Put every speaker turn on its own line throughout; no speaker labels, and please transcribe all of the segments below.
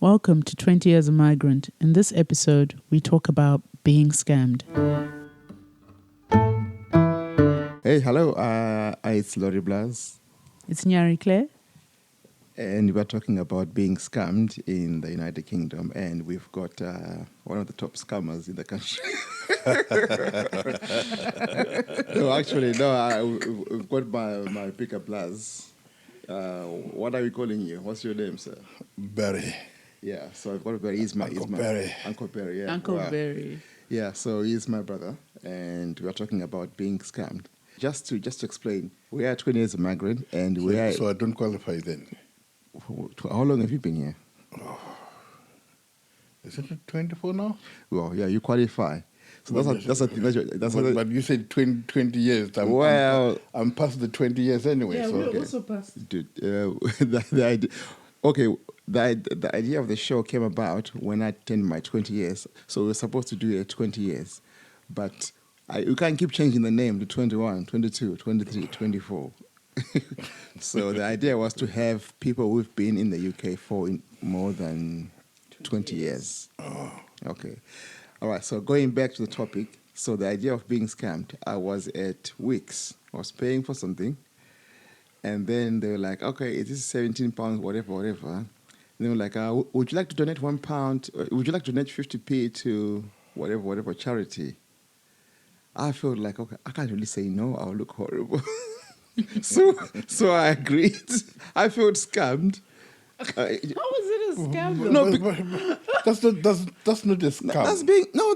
Welcome to 20 Years a Migrant. In this episode, we talk about being scammed.
Hey, hello. It's Lori Blas.
It's Nyari Claire.
And we're talking about being scammed in the United Kingdom. And we've got one of the top scammers in the country. We've got my pickup Blas. What are we calling you? What's your name, sir?
Beri.
Yeah, so I've got Beri. Uncle Beri. Uncle Beri, yeah.
Uncle Beri.
Yeah, so he's my brother. And we're talking about being scammed. Just to explain, we are 20 years a migrant, and
So I don't qualify then.
How long have you been here?
Isn't it 24 now?
Well, yeah, you qualify. So
But you said 20 years. I'm past the 20 years anyway.
Yeah,
so
we're also past.
Dude, the idea. Okay, the idea of the show came about when I turned my 20 years. So we were supposed to do it at 20 years, but you can't keep changing the name to 21, 22, 23, 24. So the idea was to have people who've been in the UK for more than 20 years.
Oh.
Okay. All right, so going back to the topic, so the idea of being scammed, I was at Wix. I was paying for something, and then they were like, okay, it is £17, whatever. And they were like, would you like to donate £1? Would you like to donate 50p to whatever charity? I felt like, okay, I can't really say no. I'll look horrible. So I agreed. I felt scammed.
How is it a scam?
No, that's not a scam.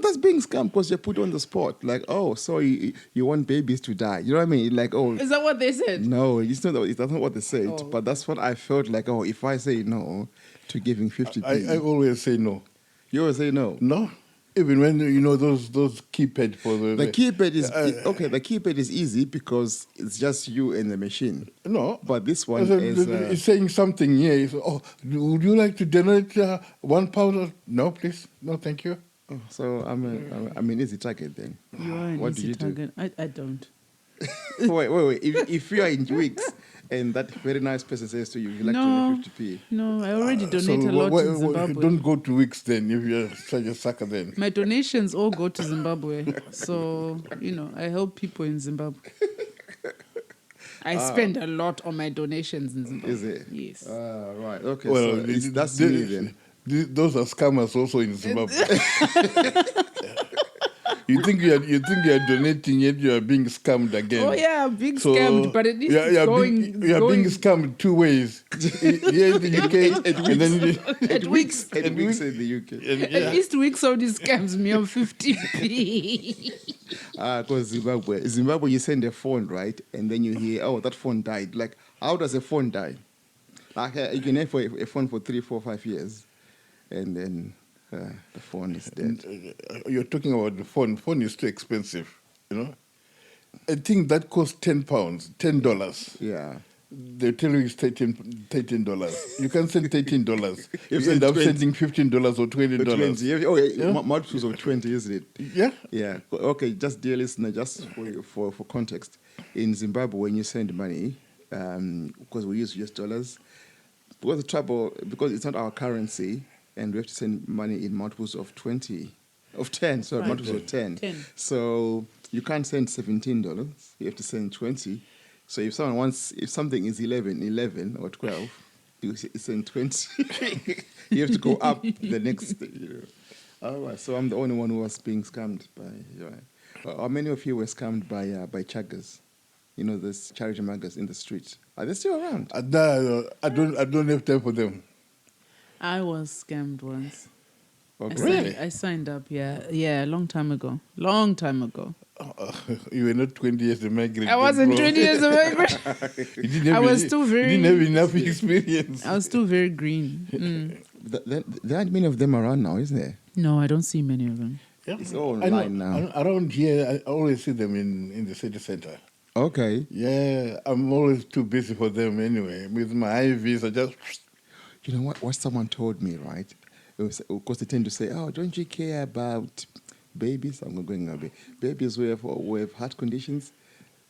That's being scammed because you're put on the spot. Like, oh, sorry, you want babies to die. You know what I mean? Like, oh.
Is that what they said?
No, that's not what they said.
Oh.
But that's what I felt like, oh, if I say no to giving 50p.
I always say no.
You always say no?
No. Even when, those keypad for
the keypad is okay. The keypad is easy because it's just you and the machine.
No,
but this one is
it's saying something here. It's, would you like to donate £1? No, please. No, thank you.
Oh, so I'm an easy target then.
You are an easy target. I don't.
wait. If you are in Wix and that very nice person says to you, you like to donate 50p.
No, I already donate a lot in Zimbabwe.
Don't go to Wix then if you're such a sucker then.
My donations all go to Zimbabwe. So, I help people in Zimbabwe. I spend a lot on my donations in Zimbabwe.
Is it?
Yes.
Right. Okay.
Well,
so that's me then.
Those are scammers also in Zimbabwe. You think you are donating, yet you are being scammed again.
Oh yeah, being scammed, but at least it's going.
You are being scammed two ways. Here in the UK, and then
at Wix.
At Wix in the UK.
At least Wix only scams me on 50p.
Because Zimbabwe, you send a phone, right, and then you hear, oh, that phone died. Like, how does a phone die? Like, you can have a phone for 3, 4, 5 years, and then. The phone is dead.
You're talking about the phone. Phone is too expensive, I think that costs £10, $10.
Yeah.
They tell you it's $13. You can't send $13. You end up
20.
sending $15 or $20.
Oh, yeah. Multiples of 20, isn't it?
Yeah.
Yeah. Okay, just dear listener, just for context, in Zimbabwe, when you send money, because we use US dollars, because it's not our currency, and we have to send money in multiples of 10. Sorry, right. Multiples of 10. So you can't send $17. You have to send 20. So if something is 11 or 12, you send 20. You have to go up the next. All right. So I'm the only one who was being scammed by. Right. How many of you were scammed by chuggers? Those charity muggers in the street. Are they still around?
I don't have time for them.
I was scammed once.
Okay.
Really?
I signed up, yeah, a long time ago.
You were not 20 years a migrant.
I wasn't 20 years a migrant. I was still very...
You didn't have enough experience.
I was still very green.
There aren't many of them around now, isn't there?
No, I don't see many of them.
Yeah.
It's all online now.
Around here, I always see them in the city center.
Okay.
Yeah, I'm always too busy for them anyway. With my IVs, I just...
You know what someone told me, right? It was, of course, they tend to say, oh, don't you care about babies? I'm going to babies who have heart conditions.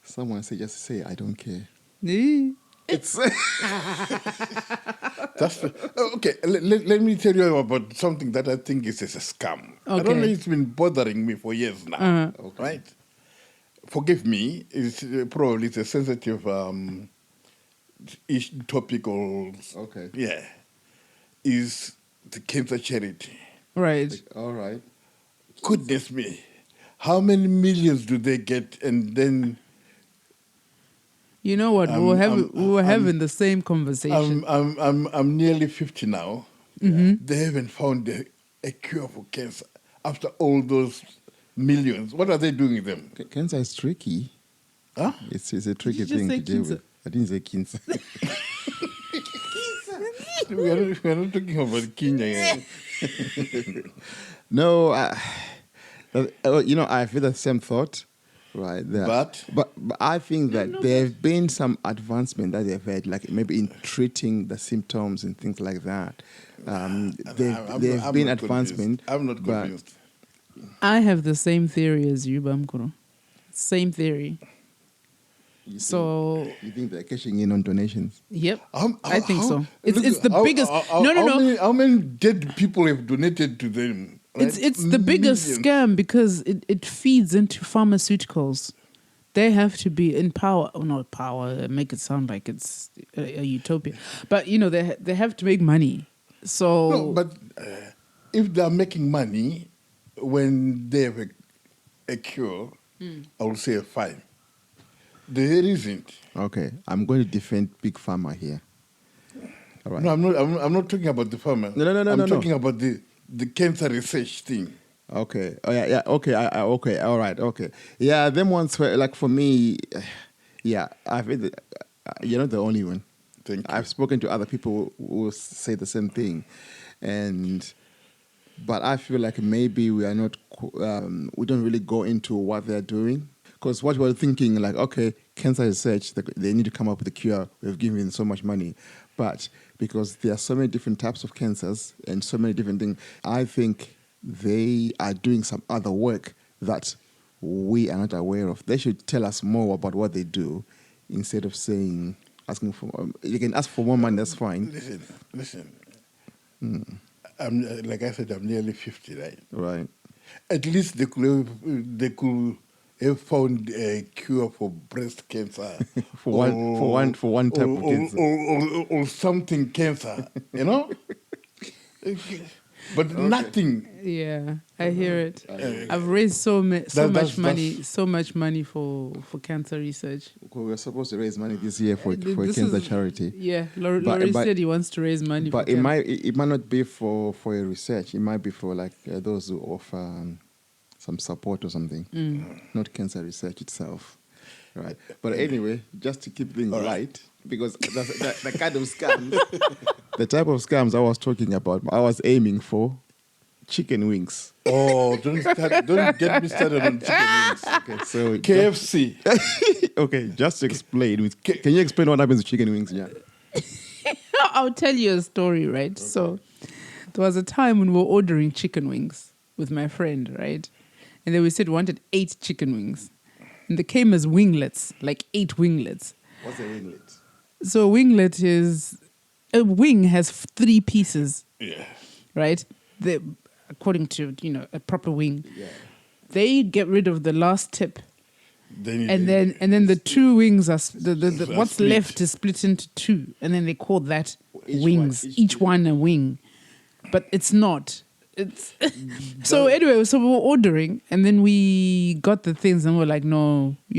Someone said, just say, I don't care. It's
That's okay. Let me tell you about something that I think is a scam. I don't know.
Okay.
It's been bothering me for years now. Right? Forgive me. It's probably it's a sensitive topic. Or
okay.
yeah, is the cancer charity.
Right.
All right.
Goodness me, how many millions do they get? And then
You know what? we were having the same conversation.
I'm nearly 50 now. They haven't found a cure for cancer after all those millions. What are they doing with them?
Cancer is tricky.
Huh?
It's a tricky
you just
thing
say
to deal with.
cancer?
I didn't say cancer.
we are not talking about Kenya.
No, I feel the same thought, right? But I think that there have been some advancement that they've had, like maybe in treating the symptoms and things like that. There have been advancement.
I'm not convinced.
I have the same theory as you, Bamkuro. Same theory. You
think they're cashing in on donations?
Yep, I think so. It's
Look,
the biggest. No.
How many dead people have donated to them? Right?
It's the biggest scam because it feeds into pharmaceuticals. They have to be in power, or not power. Make it sound like it's a utopia, but they have to make money. So,
no, but if they are making money when they have a cure, I would say fine. There isn't.
Okay, I'm going to defend Big Pharma here. All right.
No, I'm not talking about the farmer.
No.
I'm talking about the cancer research thing.
Okay. Oh yeah. Okay. Okay. All right. Okay. Yeah. Them ones were like for me. Yeah. You're not the only one.
Thank you.
I've spoken to other people who say the same thing, but I feel like maybe we are not. We don't really go into what they're doing. Because what we're thinking, like, okay, cancer research, they need to come up with a cure. We've given them so much money. But because there are so many different types of cancers and so many different things, I think they are doing some other work that we are not aware of. They should tell us more about what they do instead of asking for, you can ask for more money, that's fine.
Listen. I'm, like I said, I'm nearly 50, right?
Right.
At least they could have found a cure for breast cancer
for one type of cancer
or something cancer, but nothing.
Yeah, I hear it. I've raised so much money for cancer research.
We're supposed to raise money this year for a cancer charity.
Yeah, Laurie said he wants to raise money.
But it might not be for a research. It might be for like those who offer some support or something, not cancer research itself, right? But anyway, just to keep things light, because the kind of scams, the type of scams I was talking about, I was aiming for chicken wings.
Oh, don't get me started on chicken wings.
Okay, so
KFC.
Okay, just to explain, can you explain what happens with chicken wings? Yeah,
I'll tell you a story, right? Okay. So there was a time when we were ordering chicken wings with my friend, right? And then we said we wanted 8 chicken wings. And they came as winglets, like 8 winglets.
What's a winglet?
So a winglet is... A wing has 3 pieces.
Yeah.
Right? According to, a proper wing.
Yeah.
They get rid of the last tip. And then the 2 wings are... what's
split.
left is split into 2. And then they call that wings. Each one a wing. But it's not... So anyway, so we were ordering, and then we got the things, and we're like, no, I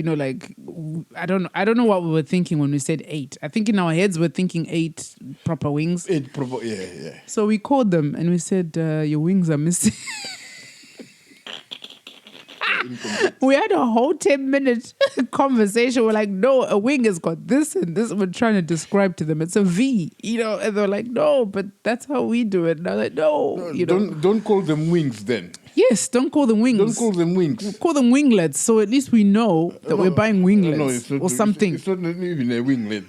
don't know what we were thinking when we said 8. I think in our heads we're thinking 8 proper wings.
8 proper, yeah.
So we called them and we said, your wings are missing. We had a whole 10-minute conversation. We're like, no, a wing has got this and this. We're trying to describe to them. It's a V, and they're like, no, but that's how we do it. And I'm like, no,
Don't call them wings then.
Yes, don't call them wings.
Don't call them wings.
We'll call them winglets, so at least we know that we're buying winglets or something.
It's not even a winglet.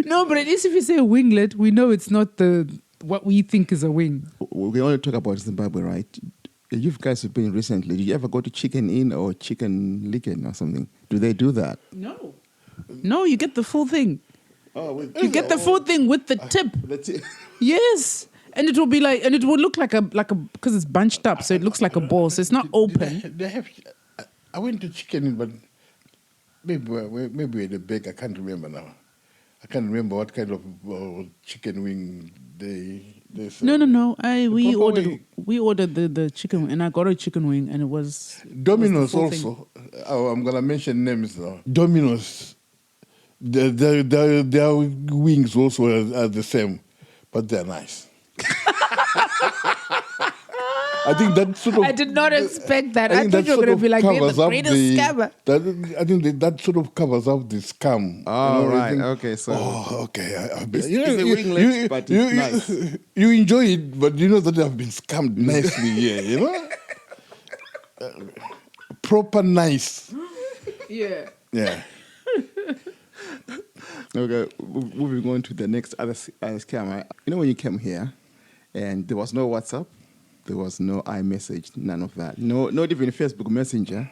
No, but at least if you say a winglet, we know it's not what we think is a wing.
We only talk about Zimbabwe, right? You guys have been recently. Did you ever go to Chicken Inn or Chicken Licken or something? Do they do that?
No. No, you get the full thing.
Oh,
You get the full thing with the tip.
That's it.
Yes. And it will be like, and it will look like a, because it's bunched up, so it looks like a ball. So it's not open.
They have. I went to chicken, but maybe at the back. I can't remember now. I can't remember what kind of chicken wing they serve.
No. We
Proper
ordered the chicken wing, and I got a chicken wing, and it was
Domino's
the full thing.
also. I'm gonna mention names now. Domino's. Their wings also are the same, but they're nice. I think that sort of.
I did not expect that. I
think
thought
that
you were
sort
going to
of
be like, they're
covers
the
up
greatest scammer.
I think that sort of covers up the scam.
Oh,
You
right.
think,
Okay, so
okay.
it's a winglet, but it's nice.
You enjoy it, but you know that I've been scammed nicely here. You know, proper nice.
Yeah.
Yeah.
Okay, moving on to the next other scam. Right? You know when you came here, and there was no WhatsApp, there was no iMessage, none of that. No, not even Facebook Messenger.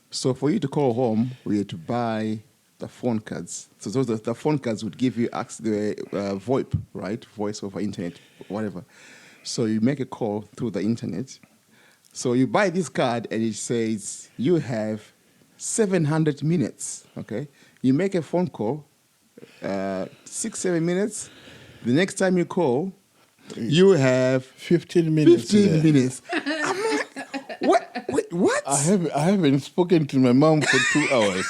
So for you to call home, we had to buy the phone cards. So the phone cards would give you access the VoIP, right? Voice over internet, whatever. So you make a call through the internet. So you buy this card, and it says you have 700 minutes. Okay, you make a phone call. 6-7 minutes. The next time you call, you have
15 minutes.
15 minutes. I'm like, what? Wait, what?
I haven't spoken to my mom for 2 hours,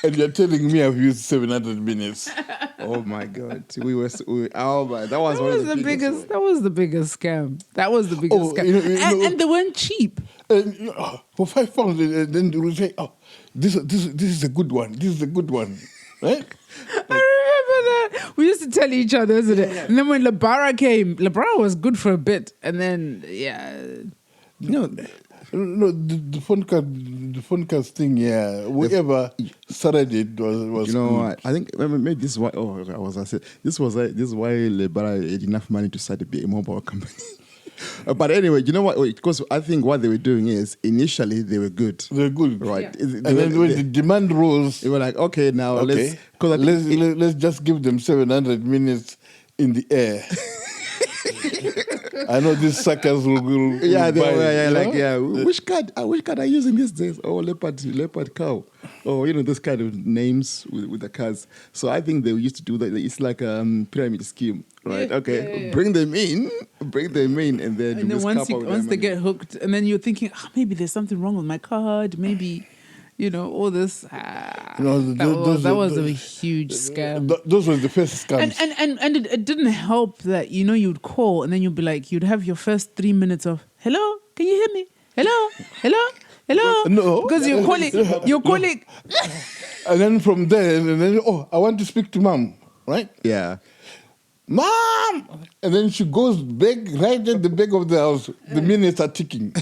and you're telling me I've used 700 minutes.
Oh my God! Oh my! That was one of the biggest.
That was the biggest scam. That was the biggest scam. And they weren't cheap.
For £5, and then they will say, "Oh, this is a good one. This is a good one," right?
I remember that. We used to tell each other, isn't it? Yeah. And then when Labara came, Labara was good for a bit, and then
No, the phone cards thing. Yeah, whoever started it was.
You know
good.
what? I think maybe this is why. This is why Labara had enough money to start a mobile company. But anyway, you know what? Because I think what they were doing is initially they were good.
They're good,
right?
Yeah. And then when the demand rose,
they were like, okay, now let's
just give them 700 minutes in the air. I know these suckers will buy.
Which card are you using these days? Oh, leopard cow. Oh, this kind of names with the cards. So I think they used to do that. It's like a pyramid scheme, right?
Yeah,
okay,
yeah.
Bring them in, and then
once they get hooked, and then you're thinking, maybe there's something wrong with my card, maybe. All this. That was a huge scam.
Those were the first scams.
And it didn't help that, you'd call and then you'd be like, you'd have your first 3 minutes of, hello, can you hear me? Hello?
No.
Because you're calling.
And then from there, I want to speak to mom, right?
Yeah.
Mom! And then she goes back right at the back of the house. The minutes are ticking.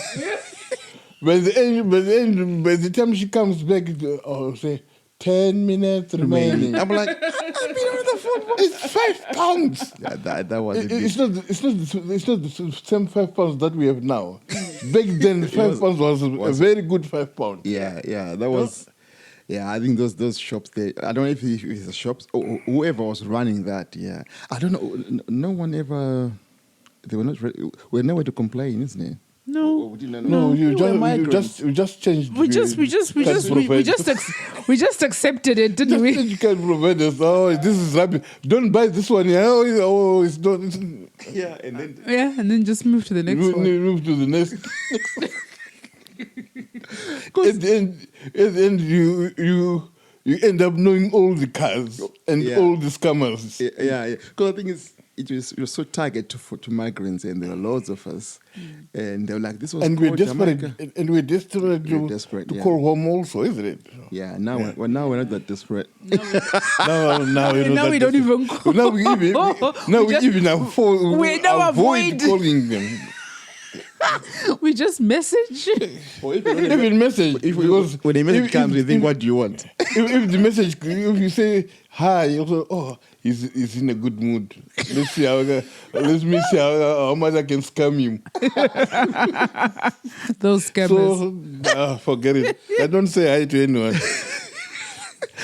By the time she comes back, say 10 minutes remaining. I'm like, I've been on the phone. It's £5.
Yeah, that was.
It's not the same £5 that we have now. Back then, £5 was a very good £5.
Yeah, that was. Yeah, I think those shops. I don't know if it's the shops or whoever was running that. Yeah, I don't know. No one ever. They were not. We're nowhere to complain, isn't it?
No,
you just changed.
We just accepted it, didn't we?
You can provide us. Oh, this is rubbish. Don't buy this one. Oh, it's not.
Yeah, and
then just move to the next one.
Move to the next. At the end, you end up knowing all the cars and all the scammers.
Yeah. Because I think it was so targeted to migrants, and there were loads of us, and they were like, "This was."
And we're desperate. And we're desperate to call home, also, isn't it?
Yeah. Now we're not that desperate.
Now
we don't even call.
Now we even avoid calling them.
We just message.
Even message.
Because when the message comes, we think, what do you want?
If the message, if you say hi, you also, he's in a good mood. Let me see how much I can scam him.
Those scammers.
So, forget it. I don't say hi to anyone.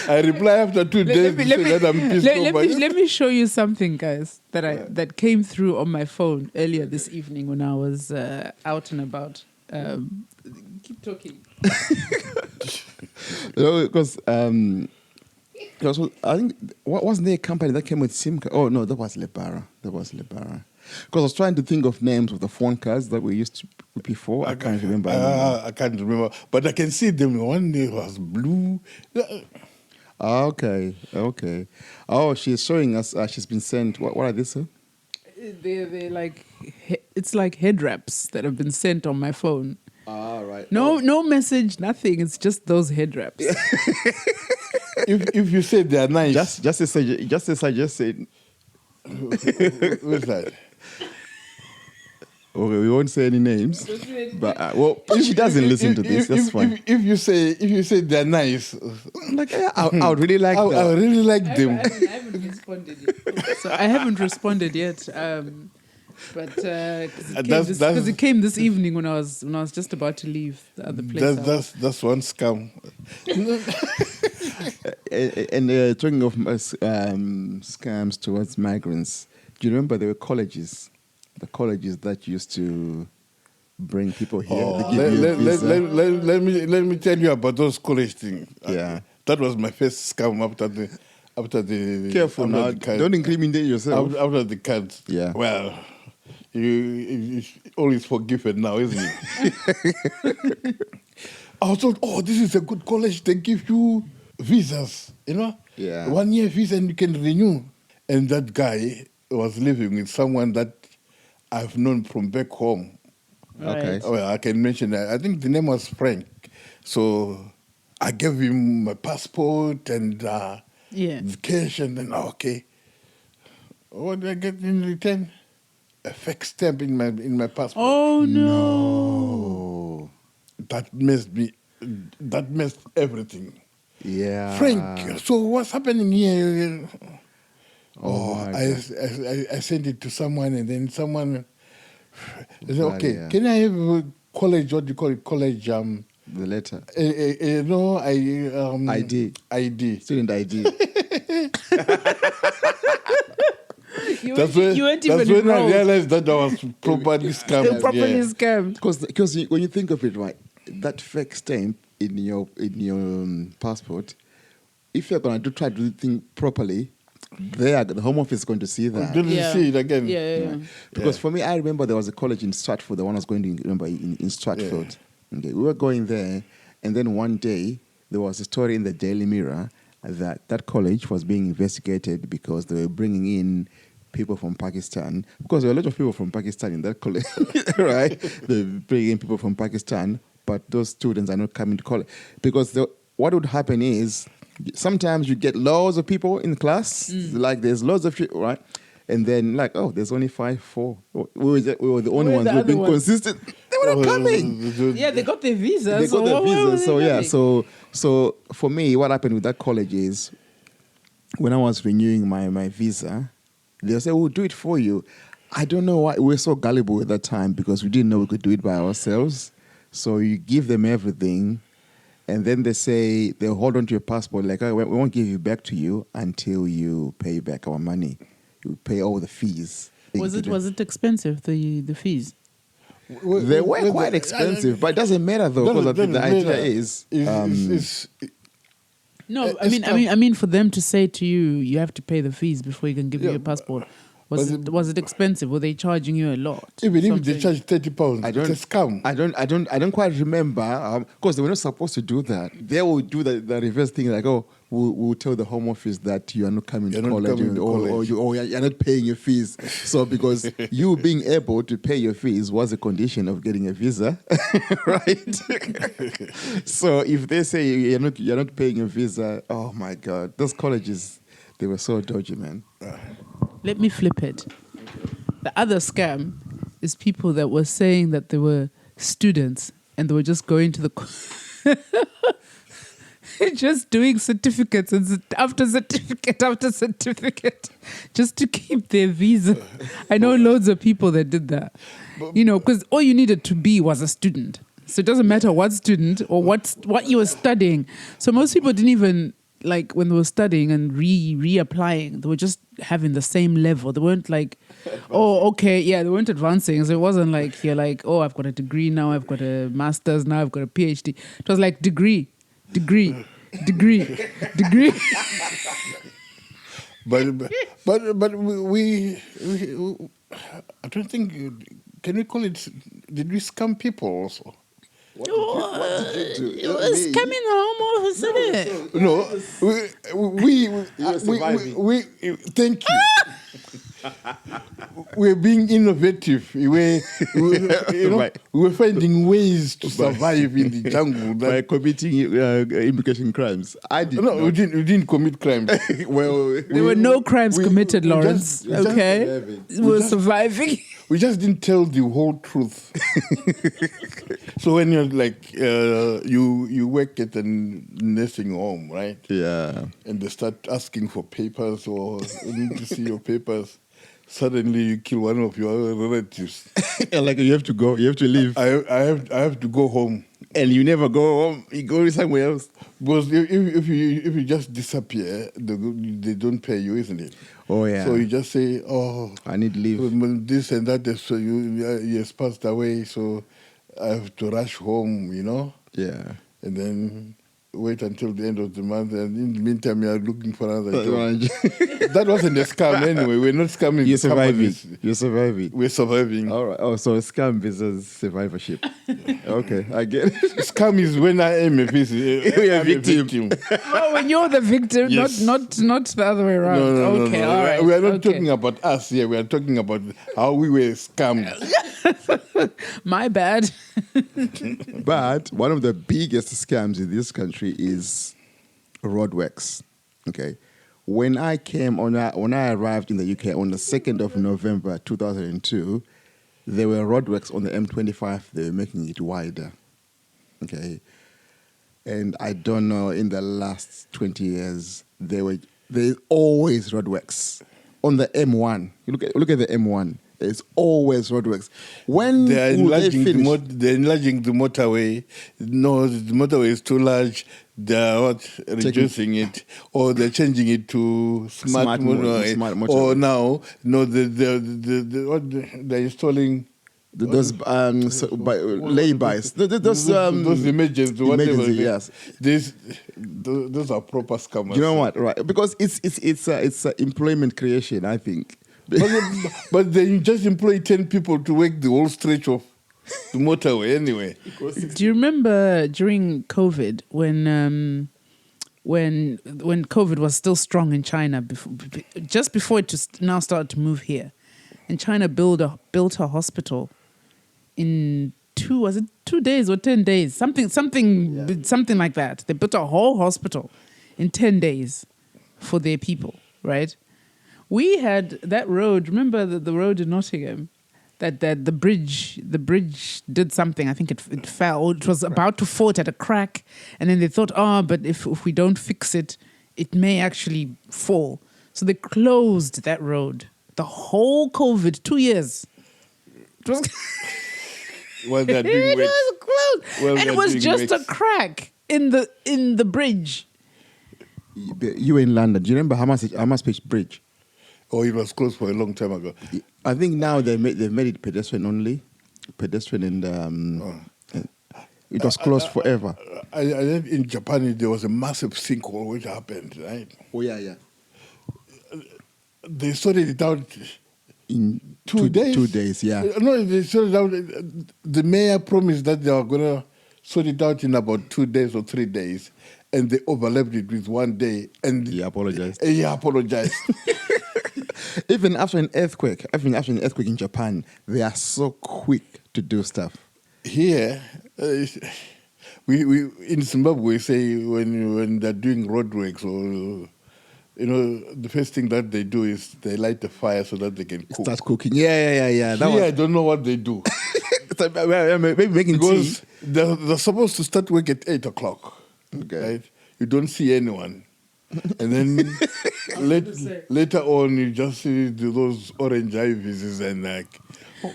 I reply after 2 days to say that I'm pissed off.
Let me show you something, guys, that came through on my phone earlier this evening when I was out and about. Keep talking.
Because I think wasn't there a company that came with SIM card? Oh no, that was Lebara. Because I was trying to think of names of the phone cards that we used to before. I can't remember.
I can't remember, but I can see them. One day was blue.
Okay. Oh, she's showing us. She's been sent. What are these?
They're like it's like head wraps that have been sent on my phone.
Right.
No message, nothing. It's just those head wraps.
If you say they're nice,
just as I just said.
What's that?
Okay, we won't say any names, but she doesn't listen to this. That's fine.
If you say they're nice,
like I would really like.
I would really like them.
I haven't responded yet. So I haven't responded yet. But because it came this evening when I was just about to leave the other place.
That's one scam.
And talking of scams towards migrants, do you remember there were colleges? The colleges that used to bring people here.
Let me tell you about those college things.
Yeah,
that was my first scam after the.
Careful now! Don't incriminate yourself.
After the cards.
Yeah.
Well, it's always forgiven now, isn't it? I was told, this is a good college. They give you visas,
Yeah.
1 year visa and you can renew. And that guy was living with someone that I've known from back home.
Right.
Okay.
Well, I can mention that. I think the name was Frank. So I gave him my passport and the cash, and then okay. What did I get in return? A fake stamp in my passport.
Oh no!
That messed everything.
Yeah.
Frank, so what's happening here? I sent it to someone, and then someone said, okay, can I have a college, what do you call it, college,
the letter.
ID.
Student ID.
That's when I realized that I was properly scammed.
Scammed.
Because when you think of it, right, that fake stamp in your passport, if you're gonna try to do the thing properly, the Home Office is going to see that.
Didn't see it again.
Yeah.
Because for me, I remember there was a college in Stratford. The one I was going to remember in Stratford. Yeah. Okay, we were going there, and then one day there was a story in the Daily Mirror that college was being investigated because they were bringing in people from Pakistan. Because there were a lot of people from Pakistan in that college, right? They were bringing in people from Pakistan, but those students are not coming to college because what would happen is, sometimes you get loads of people in class, like there's loads of people, right? And then there's only 4. We were the only ones who were being consistent. They were not coming.
Yeah, they got their visa.
They got their visa. So for me, what happened with that college is, when I was renewing my visa, they'll say, we'll do it for you. I don't know why we were so gullible at that time because we didn't know we could do it by ourselves. So you give them everything. And then they'll hold on to your passport, like, we won't give it back to you until you pay back our money. You pay all the fees.
Was it expensive, the fees?
They were quite expensive, but it doesn't matter though, because the idea is
no, I mean for them to say to you, you have to pay the fees before you can give you your passport. Was it expensive? Were they charging you a lot?
Even if they charge £30, it's a scam.
I don't quite remember because they were not supposed to do that. They will do the reverse thing, like, we'll tell the Home Office that you are not coming to college, or you're not paying your fees. So because you being able to pay your fees was a condition of getting a visa, right? So if they say you're not paying your visa, oh my God, those colleges, they were so dodgy, man.
Let me flip it. The other scam is people that were saying that they were students and they were just going to the just doing certificates and after certificate just to keep their visa. I know loads of people that did that. Because all you needed to be was a student. So it doesn't matter what student or what you were studying. So most people didn't even like when they were studying and reapplying, they were just having the same level. They weren't like, oh, okay, yeah, they weren't advancing. So it wasn't like you're like, oh, I've got a degree now, I've got a master's now, I've got a PhD. It was like degree.
But we I don't think, can we call it, did we scam people also?
What did you do?
It was coming home, wasn't it?
No, we thank you. We're being innovative. We're finding ways to survive in the jungle.
By committing immigration crimes.
We didn't commit crimes.
Well, there were no crimes committed, Lawrence. We're surviving.
We just didn't tell the whole truth. So when you're like, you work at a nursing home, right?
Yeah.
And they start asking for papers or you need to see your papers. Suddenly you kill one of your relatives.
Like you have to go, you have to leave.
I have to go home.
And you never go home, you go somewhere else.
Because if you just disappear, they don't pay you, isn't it?
Oh, yeah.
So you just say, oh,
I need leave.
This and that, so you has passed away, so I have to rush home, you know?
Yeah.
And then wait until the end of the month, and in the meantime, you are looking for another job. That wasn't a scam anyway. We're not scamming.
You're surviving. You're surviving.
We're surviving.
All right. Oh, so scam business survivorship. Okay, I get it.
Scam is when I am a victim.
Oh, when you're the victim, yes. not the other way around.
No.
All right.
We are not talking about us here. We are talking about how we were scammed.
My bad.
But one of the biggest scams in this country is roadworks. Okay. When I arrived in the UK on the 2nd of November 2002, there were roadworks on the M25. They were making it wider. Okay. And I don't know, in the last 20 years, there's always roadworks. On the M1, you look at the M1, there's always roadworks. When
they're enlarging the motorway. No, the motorway is too large. They're reducing it, or they're changing it to smart motorway. Or now, they're installing.
Those laybys,
those emergency, whatever.
Yes,
those are proper scammers.
You know what? Right, because it's employment creation, I think.
But they just employ 10 people to work the whole stretch of the motorway anyway.
Do you remember during COVID when COVID was still strong in China, just before it now started to move here, and China built a hospital in 2 days or 10 days, something like that. They built a whole hospital in 10 days for their people, right? We had that road. Remember the road in Nottingham, that the bridge did something. I think it fell. It was about to fall. It had a crack, and then they thought, but if we don't fix it, it may actually fall. So they closed that road. The whole COVID 2 years. It was.
Well, they're doing
it was closed,
well,
and it was just a crack in the bridge.
You were in London. Do you remember Hammersmith Bridge?
Oh, it was closed for a long time ago.
I think now they've made it pedestrian only. Pedestrian and it was closed forever.
I in Japan, there was a massive sinkhole which happened, right?
Oh, yeah.
They sorted it out
in
2 days.
2 days, yeah.
No, they sorted out. The mayor promised that they were going to sort it out in about 2 days or 3 days, and they overlapped it with 1 day. And
he apologized. Even after an earthquake in Japan, they are so quick to do stuff.
Here, we in Zimbabwe, we say when they're doing roadworks or, the first thing that they do is they light the fire so that they can cook.
Start cooking. Yeah.
I don't know what they do.
Maybe making
because
tea.
They're supposed to start work at 8 o'clock. Okay. Right? You don't see anyone. And then later on, you just see those orange ivies and like,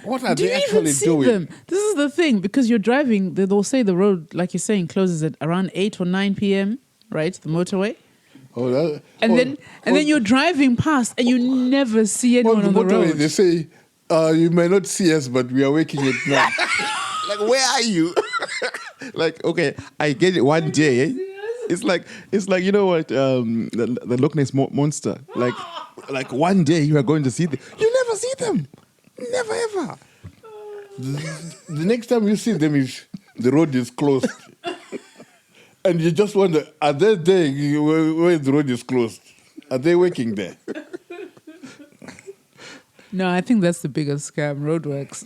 what are they actually doing?
Them? This is the thing, because you're driving, they'll say the road, like you're saying, closes at around 8 or 9 p.m., right? The motorway. Then you're driving past and you never see anyone on the road.
They say, you may not see us, but we are waking at night.
Like, where are you? Like, okay, I get it one day. It's like you know what, the Loch Ness monster. Like one day you are going to see them. You never see them. Never ever.
The next time you see them is the road is closed. And you just wonder, are they there where the road is closed? Are they working there?
No, I think that's the biggest scam, roadworks.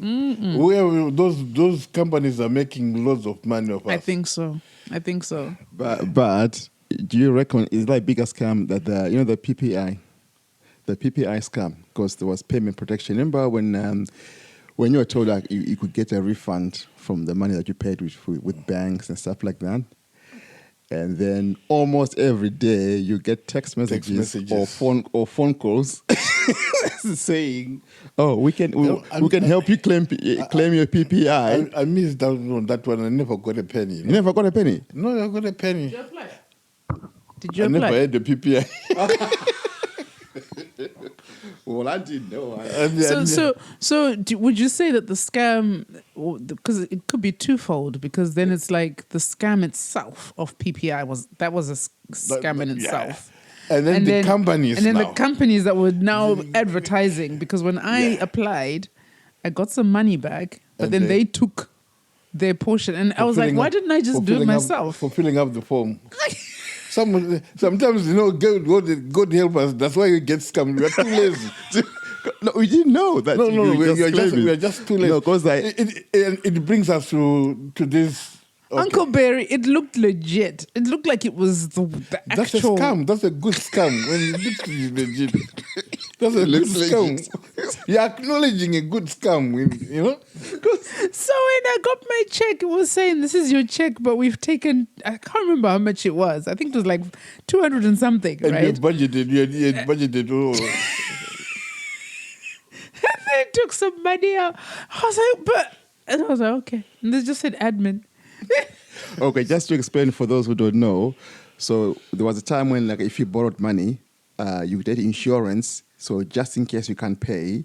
Where those companies are making loads of money off us.
I think so.
But do you reckon it's like bigger scam that the PPI scam, because there was payment protection. Remember when you were told that you could get a refund from the money that you paid with banks and stuff like that? And then almost every day you get text messages. or phone calls saying, "Oh, we can help you claim your PPI."
I missed out on that one. I never got a penny.
You never got a penny?
No, I got a penny.
Did you apply? Did you
I
apply?
never had the PPI.
Well, I didn't know.
Would you say that the scam, because it could be twofold, because then it's like the scam itself of PPI was a scam in itself.
And then the companies
the companies that were now advertising, because when I applied, I got some money back, but then they took their portion, and I was like, why didn't I just do it myself?
For filling up the form. Sometimes, God help us. That's why you get scammed. We are too lazy.
No, we didn't know that.
No, we are just too lazy.
No, because
it brings us to this. Okay.
Uncle Beri, it looked legit. It looked like it was the
That's
actual.
a scam. That's a good scam. When it looks legit. That's a good scam. You're acknowledging a good scam, you know?
So when I got my check, it was saying, this is your check, but we've taken, I can't remember how much it was. I think it was like 200 and something,
and
right?
you had budgeted. Oh.
And they took some money out. And I was like, okay. And they just said admin.
Okay, just to explain for those who don't know, so there was a time when, like, if you borrowed money, you did insurance. So just in case you can't pay,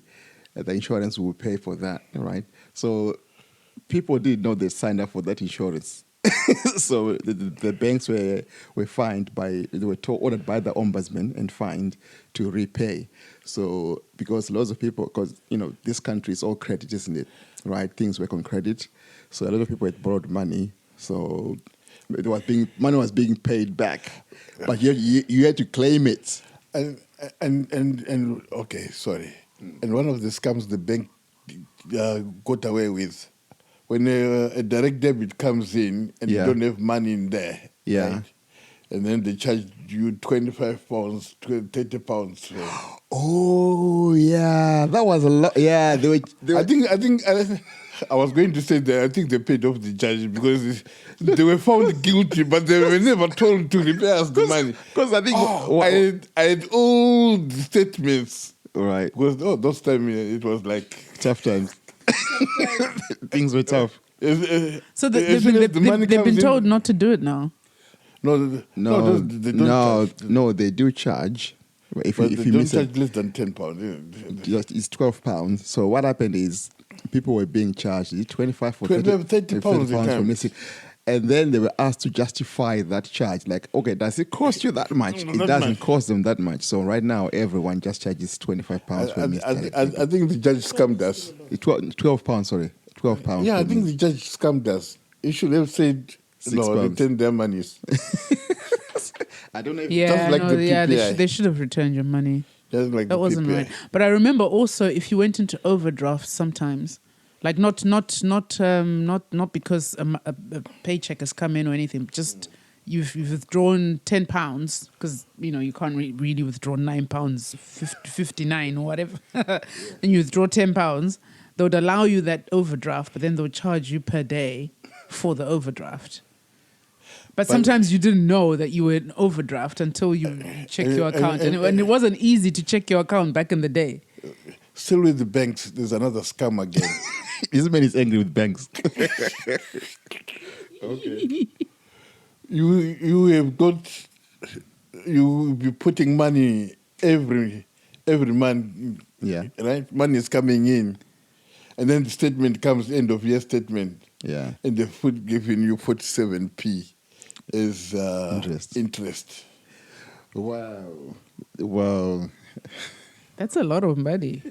the insurance will pay for that, right? So people didn't know they signed up for that insurance. So the banks were fined ordered by the ombudsman and fined to repay. So because lots of people, because this country is all credit, isn't it? Right? Things work on credit. So a lot of people had borrowed money. So money was being paid back, but you had to claim it.
And okay, sorry. And one of the scams the bank got away with, when a direct debit comes in and you don't have money in there, right? And then they charge you £25, £30.
Oh yeah, that was a lot. Yeah, they were
I think I was going to say that I think they paid off the judge because they were found guilty, but they were never told to repay us the money.
Because I think
I had all the statements.
Right.
Because those times it was like
tough times. Things were tough.
So they've been told not to do it now.
No, they don't charge.
No, they do charge. If
But
you
they don't
miss
charge less than £10.
it's £12. So what happened is people were being charged £25 for
30 pounds
for missing. And then they were asked to justify that charge. Like, okay, does it cost you that much?
No,
it
that
doesn't
much.
cost them that much. So right now, everyone just charges £25 for missed.
I think the judge scammed us.
£12, sorry. £12.
Yeah, I think the judge scammed us. He should have said,
£6.
return their monies.
I don't know if
Yeah,
like the PPI.
they should have returned your money.
Just like
That
the
wasn't
PPI.
right. But I remember also if you went into overdraft sometimes, like not because a paycheck has come in or anything, just you've withdrawn £10 because you can't really withdraw £9, 59 or whatever, and you withdraw £10. They would allow you that overdraft, but then they would charge you per day for the overdraft. But sometimes you didn't know that you were in overdraft until you check your account. And it wasn't easy to check your account back in the day.
Still with the banks, there's another scam again.
this man is angry with banks. Okay.
You have got you will be putting money every month.
Yeah.
Right? Money is coming in. And then the statement comes, end of year statement.
Yeah.
And they giving you 47p as interest.
Wow.
That's a lot of money,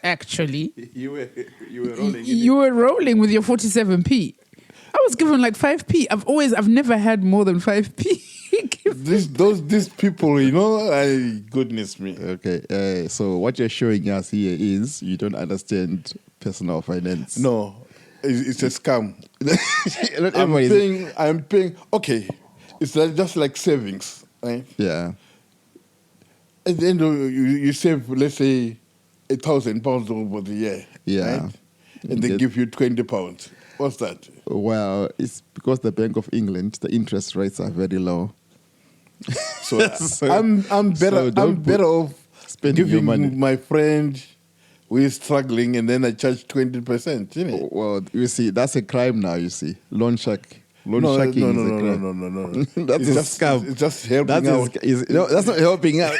actually.
You were rolling.
You were rolling with your 47p. I was given like 5p. I've never had more than 5p.
These people, goodness me.
Okay, so what you're showing us here is you don't understand personal finance.
No, it's a scam.
Not
I'm paying. Okay, it's just like savings, right?
Yeah.
At the end, you save, let's say, £1,000 over the year.
Yeah.
Right? And they give you £20. What's that?
Well, it's because the Bank of England, the interest rates are very low.
So, I'm better off
spending your money.
Giving my friend who is struggling, and then I charge 20%. You know?
Well, you see, that's a crime now. You see, loan sharking
No.
is a crime.
No.
That's a scam.
It's just helping out.
No, that's not helping out.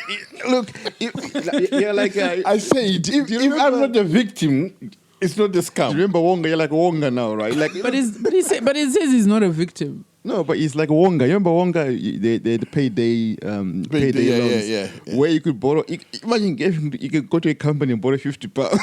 Look, you're like
I said, if I'm not a victim, it's not a scam.
Remember Wonga? You're like Wonga now, right? Like,
But it says he's not a victim.
no, but it's like Wonga. You remember Wonga? They payday loans.
Yeah.
Where you could borrow. Imagine you could go to a company and borrow £50.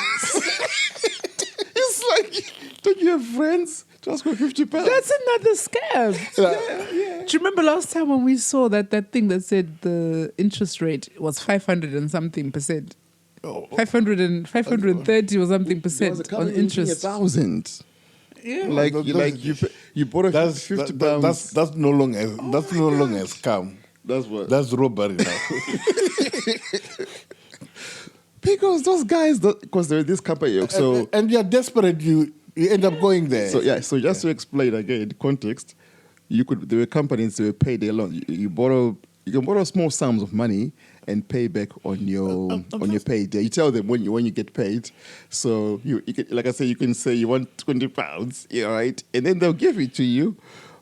It's like, don't you have friends to ask for £50?
That's another scam.
Yeah.
Do you remember last time when we saw that thing that said the interest rate was 500 and something percent? 530 or something percent on interest.
1,000.
Yeah.
You borrow £50.
That's no longer a scam.
That's what.
That's robbery now.
Because those guys, because they're this company, so
and you're desperate. You end up going there.
So just to explain again, context, there were companies that would pay their loan. You can borrow small sums of money and pay back on your payday. You tell them when you get paid. So you can, like I say, you can say you want £20, yeah, right, and then they'll give it to you.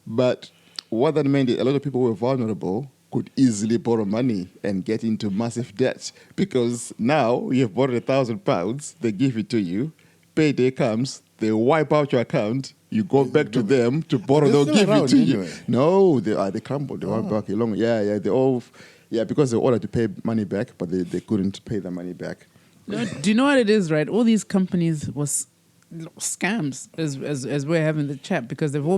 But what that meant is a lot of people were vulnerable, could easily borrow money and get into massive debt, because now you've borrowed £1,000, they give it to you, payday comes, they wipe out your account, you go back to them to borrow, they'll give it to you. No, they crumbled, they went back along. Yeah, they all, because they ordered to pay money back, but they couldn't pay the money back.
No, do you know what it is, right? All these companies was scams, as we're having the chat, because they've all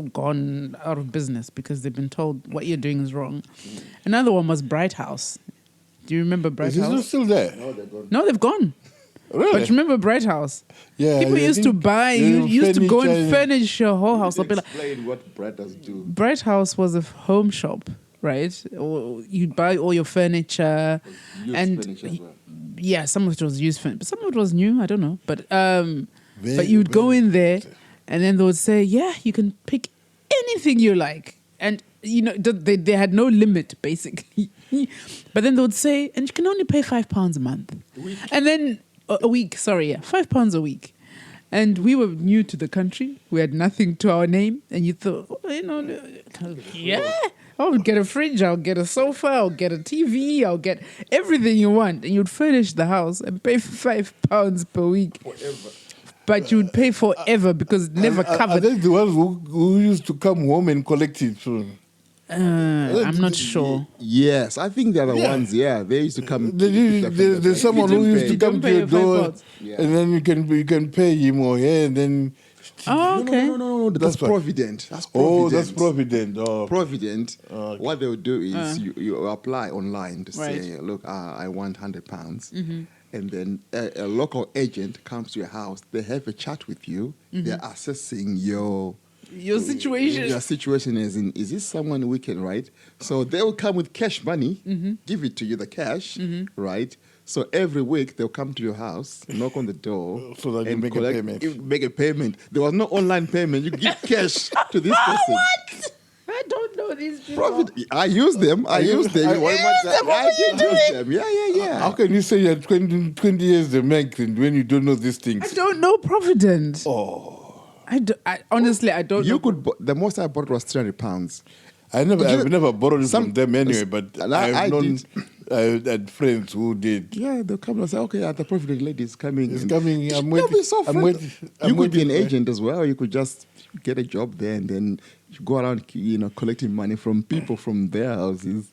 gone out of business because they've been told what you're doing is wrong. Another one was Bright House. Do you remember Bright House?
Is it still there?
No, they're gone.
No, they've gone.
Really?
But remember Bright House?
Yeah.
People used to buy, you used to go and furnish your whole house.
Explain what Bright House do.
Bright House was a home shop, right? Or you'd buy all your furniture.
Used furniture as well.
Yeah, some of it was used furniture, but some of it was new, I don't know. But you'd go in there and then they would say, yeah, you can pick anything you like. And, they had no limit, basically. But then they would say, and you can only pay £5 a month. And then... A week, sorry, £5 a week. And we were new to the country. We had nothing to our name. And you thought, I'll get a fridge, I'll get a sofa, I'll get a TV, I'll get everything you want. And you'd furnish the house and pay £5 per week.
Forever.
But you'd pay forever because it never covered.
Are they the ones who used to come home and collect it?
I'm not sure.
Yes, I think they're the ones. Yeah, they used to come.
There's someone who used to come to your door,
Yeah.
and then you can pay him or her, and then.
Oh, okay.
No. That's Provident.
That's Provident. Oh.
Provident.
Okay.
What they'll do is you apply online to
Right.
say, look, I want £100, and then a local agent comes to your house. They have a chat with you. They're assessing your
situation.
Your situation is this someone we can, right? So they will come with cash money, give it to you, the cash, right? So every week they'll come to your house, knock on the door,
so that you
and
make a payment.
You make a payment. There was no online payment. You give cash to this person.
What? I don't know these people.
I use them. I use them.
What are you doing?
Yeah.
How can you say you're 20 years the migrant when you don't know these things?
I don't know Provident.
Oh.
I honestly, I don't know.
The most I bought was £300.
I've never borrowed from them anyway, but
I did.
I had friends who did.
Yeah, they'll come and say, okay, the perfect lady is coming.
It's coming. I'm
They'll
waiting.
be so
I'm waiting.
You could be an agent as well. You could just get a job there and then you go around, collecting money from people from their houses.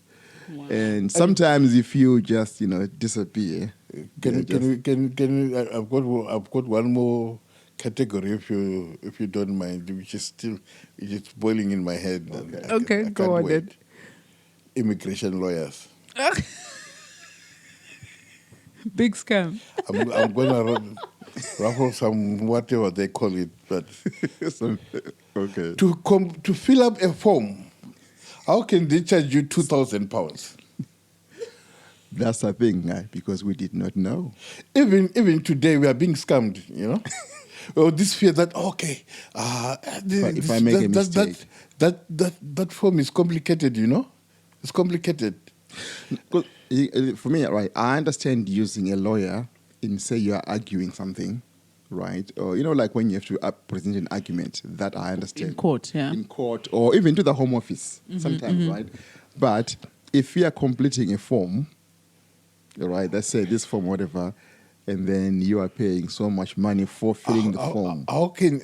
Wow. And sometimes if you just, disappear.
I've got one more category if you don't mind, which is boiling in my head.
Okay, go on then.
Immigration lawyers.
Big scam.
I'm gonna ruffle some whatever they call it, but
okay.
To fill up a form, how can they charge you £2,000?
That's the thing, because we did not know.
Even today, we are being scammed. Well, this fear that
if I make a mistake,
that form is complicated. It's complicated.
For me, right, I understand using a lawyer in, say, you are arguing something, right? Or, like when you have to present an argument, that I understand.
In court, yeah.
In court, or even to the Home Office sometimes, right? But if you are completing a form, right, let's say this form, whatever, and then you are paying so much money for filling the form.
How can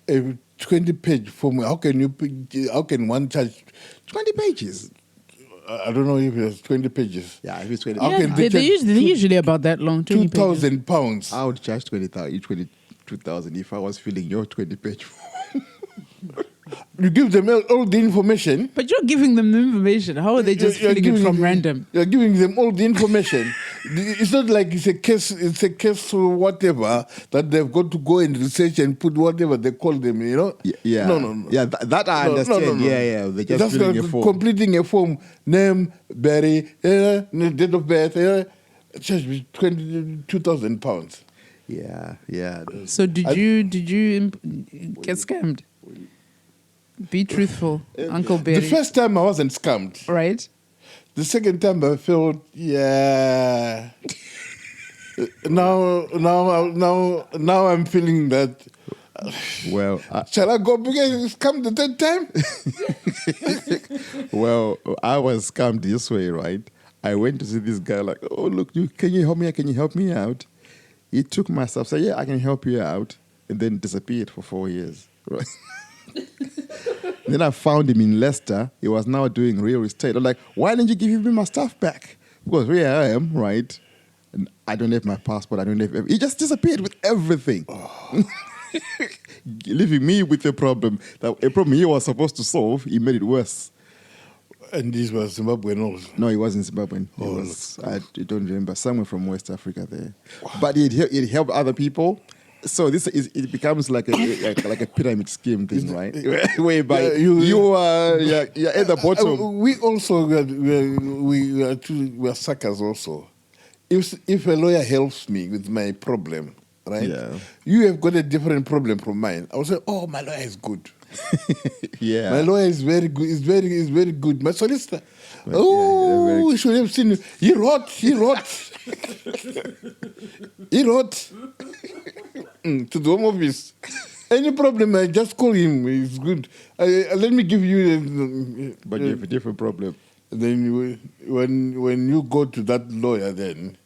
a 20-page form, how can one charge
20 pages?
I don't know if it's 20 pages.
Yeah, if it's 20
pages. They're usually about that long.
£2,000.
I would charge 22,000 if I was filling your 20-page form.
You give them all the information.
But you're giving them the information. How are they just filling it from random?
You're giving them all the information. It's not like it's a case or whatever that they've got to go and research and put whatever they call them,
Yeah.
No.
Yeah, that I understand. No. Yeah. They're just filling a form.
Completing a form, name, Beri, date of birth, charge me £22,000.
Yeah.
So did you get scammed? Be truthful, Uncle Beri.
The first time I wasn't scammed.
Right.
The second time I felt, now I'm feeling that.
Well,
shall I go because scammed the third
time? Well, I was scammed this way, right? I went to see this guy like, oh, look, can you help me? Can you help me out? He took my stuff, said, yeah, I can help you out, and then disappeared for 4 years, right? Then I found him in Leicester. He was now doing real estate. I'm like, why didn't you give me my stuff back? Because here I am, right? And I don't have my passport. I don't have. He just disappeared with everything, leaving me with a problem. A problem he was supposed to solve. He made it worse.
And this was Zimbabwean also?
No, he wasn't Zimbabwean. I don't remember. Somewhere from West Africa there. Wow. But it helped other people. So it becomes like a pyramid scheme thing, right? Whereby you are at the bottom.
We also we are suckers also. If a lawyer helps me with my problem, right? Yeah. You have got a different problem from mine. I will say, oh, my lawyer is good.
Yeah.
My lawyer is very good. Is very good. My solicitor. We should have seen him. He wrote. He wrote to the Home Office. Any problem, I just call him. He's good. Let me give you.
But you have a different problem.
Then when you go to that lawyer, then,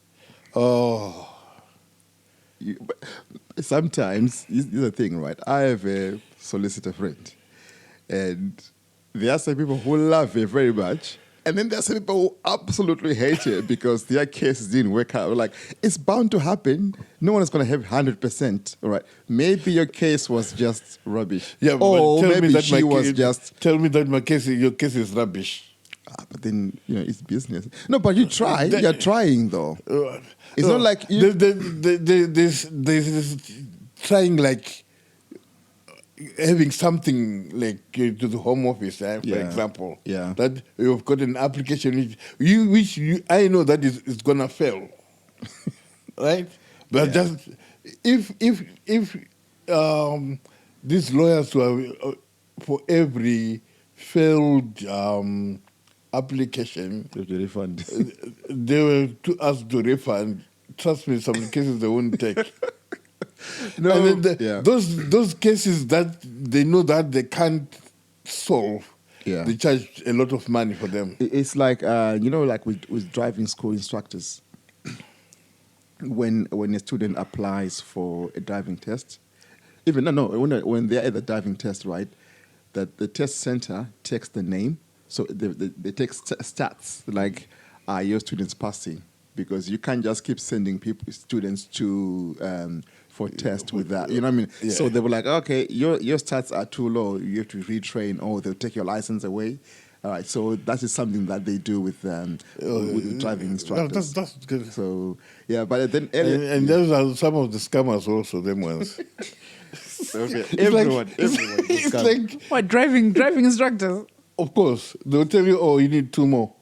sometimes this is the thing, right? I have a solicitor friend, and there are some people who love her very much. And then there's some people who absolutely hate her because their cases didn't work out. Like, it's bound to happen. No one is going to have 100%. All right. Maybe your case was just rubbish.
Yeah,
or
but
maybe she was just...
Tell me that your case is rubbish.
But then, it's business. No, but you try. You're trying, though. It's not like...
There's trying like... having something like to the Home Office, for example, that you've got an application which I know that is gonna fail, right? But just if these lawyers were for every failed application, they were to ask to refund. Trust me, some cases they won't take. No, and then those cases that they know that they can't solve,
Yeah.
They charge a lot of money for them.
It's like like with driving school instructors. When a student applies for a driving test, when they're at the driving test, right, that the test center takes the name, so they take stats like, are your students passing? Because you can't just keep sending students to for test with that. You know what I mean?
Yeah.
So they were like, okay, your stats are too low. You have to retrain, or they'll take your license away. All right, so that is something that they do with driving instructors.
That's good.
So yeah, but then
And those are some of the scammers also, them ones.
okay,
It's
everyone
it's
scam.
like,
What, driving instructors?
of course, they'll tell you, oh, you need 2 more.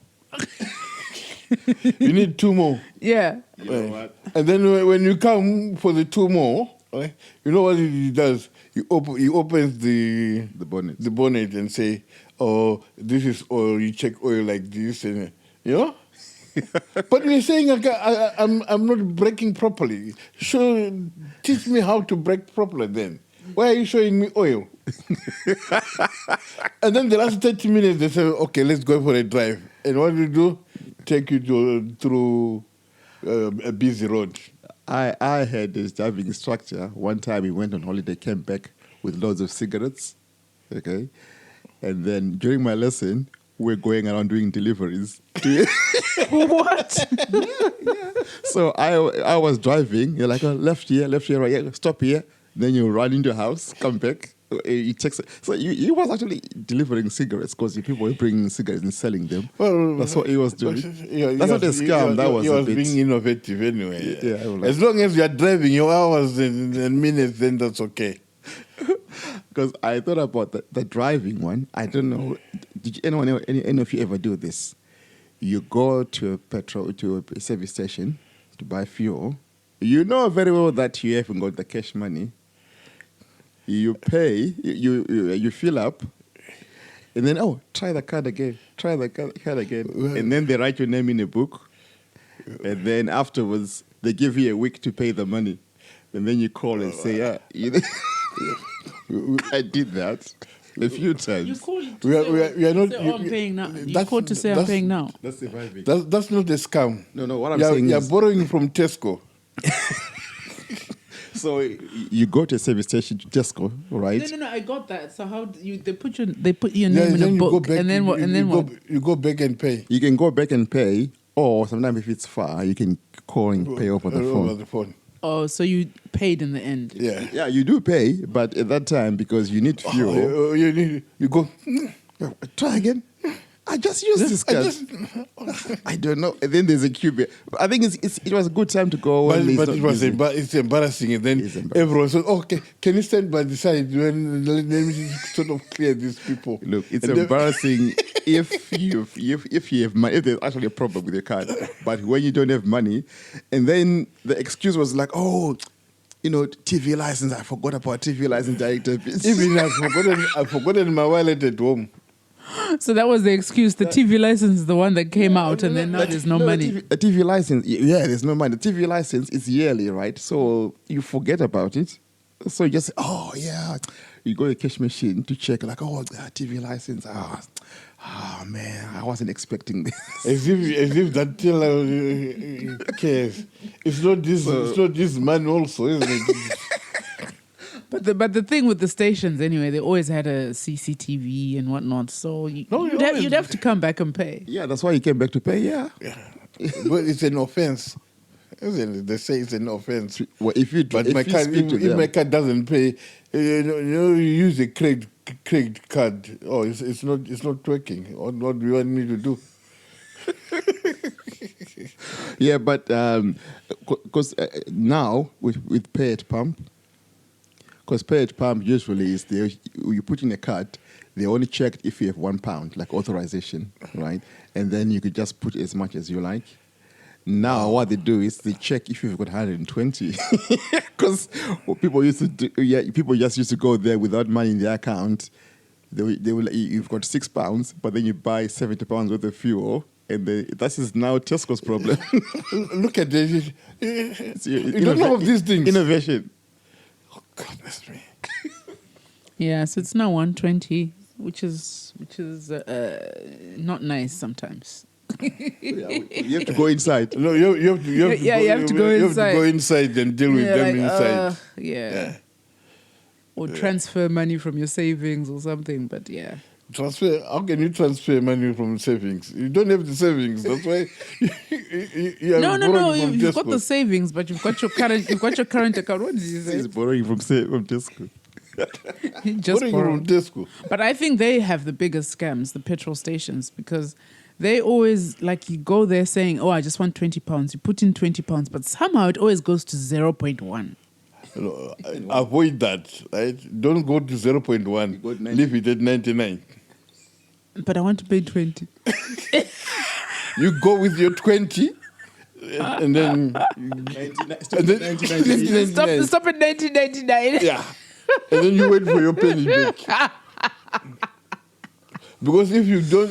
You need 2 more.
Yeah.
You know what?
And then when you come for the 2 more, right, you know what he does? He opens the bonnet and say, oh, this is oil. You check oil like this, and you know. But you're saying I'm not braking properly. Teach me how to brake properly. Then why are you showing me oil? And then the last 30 minutes they say, okay, let's go for a drive. And what do? Take you through a busy road.
I had this driving instructor. One time he went on holiday, came back with loads of cigarettes. Okay. And then during my lesson, we're going around doing deliveries.
What?
Yeah. So I was driving. You're like, oh, left here, right here, stop here. Then you run into the house, come back. He takes it. So he was actually delivering cigarettes because people were bringing cigarettes and selling them. Well, that's what he was doing. That's not a scam. That was
he was
a bit
being innovative anyway.
Yeah, like,
as long as you are driving your hours and minutes, then that's okay.
Because I thought about the driving one. I don't know. Did any of you ever do this? You go to a service station to buy fuel. You know very well that you haven't got the cash money. You pay, you fill up, and then, try the card again. And then they write your name in a book. And then afterwards, they give you a week to pay the money. And then you call and say, I did that a few times.
You called
We are not.
I'm paying now. You called to say I'm paying now.
That's surviving.
That's not a scam.
No, what I'm saying
you're
is...
borrowing from Tesco.
So you go to a service station to Tesco, right?
No, I got that. So how they put your name in a book, and then what?
You go back and pay.
You can go back and pay, or sometimes if it's far, you can call and pay over the phone.
Over the phone.
Oh, so you paid in the end?
Yeah,
you do pay, but at that time because you need fuel,
you go.
Try again. I just used this card. I don't know. And then there's a queue. I think it was a good time to go.
But it's embarrassing. And then everyone says, okay, can you stand by the side? Let me sort of clear these people.
Look, it's embarrassing if you have money, if there's actually a problem with your card. But when you don't have money, and then the excuse was like, TV license, I forgot about TV license director.
Even I've forgotten my wallet at home.
So that was the excuse. The TV license is the one that came out, and then now there's no money.
A TV license, there's no money. The TV license is yearly, right? So you forget about it. So you just say, you go to the cash machine to check, like, TV license. Man, I wasn't expecting this.
As if that teller cares. It's not this man also, isn't it?
But the thing with the stations, anyway, they always had a CCTV and whatnot. So you'd have to come back and pay.
Yeah, that's why you came back to pay. Yeah.
But it's an offense. Isn't it? They say it's an offense.
Well, if
my card doesn't pay, you use a credit card. Oh, it's not working. What do you want me to do?
Yeah, but because now with pay at pump. Because pay at pump usually is you put in a card, they only check if you have £1, like authorization, right? And then you could just put as much as you like. Now what they do is they check if you've got 120. Because people used to do, people just used to go there without money in their account. They will you've got £6, but then you buy £70 worth of fuel. And that is now Tesco's problem.
Look at this. You don't know of these things.
Innovation.
Goodness me.
Yeah, so it's now 120, which is which is not nice sometimes.
You have to go inside.
No, you have to. You have to
Yeah,
go,
you have to go
You have
inside.
to go inside and deal with them inside.
Yeah. Or transfer money from your savings or something, but yeah.
Transfer? How can you transfer money from savings? You don't have the savings. That's why you
No.
from
You've got
Tesco.
the savings, but you've got your current account. What did you say?
He's borrowing from Tesco.
Just
Borrowing
borrow.
from Tesco.
But I think they have the biggest scams, the petrol stations, because they always, like, you go there saying, oh, I just want £20. You put in £20, but somehow it always goes to 0.1.
No, avoid that, right? Don't go to 0.1. Leave it at 99.
But I want to pay 20.
You go with your 20, and then...
99.
Stop at 1999.
Yeah. And then you wait for your penny back. Because if you go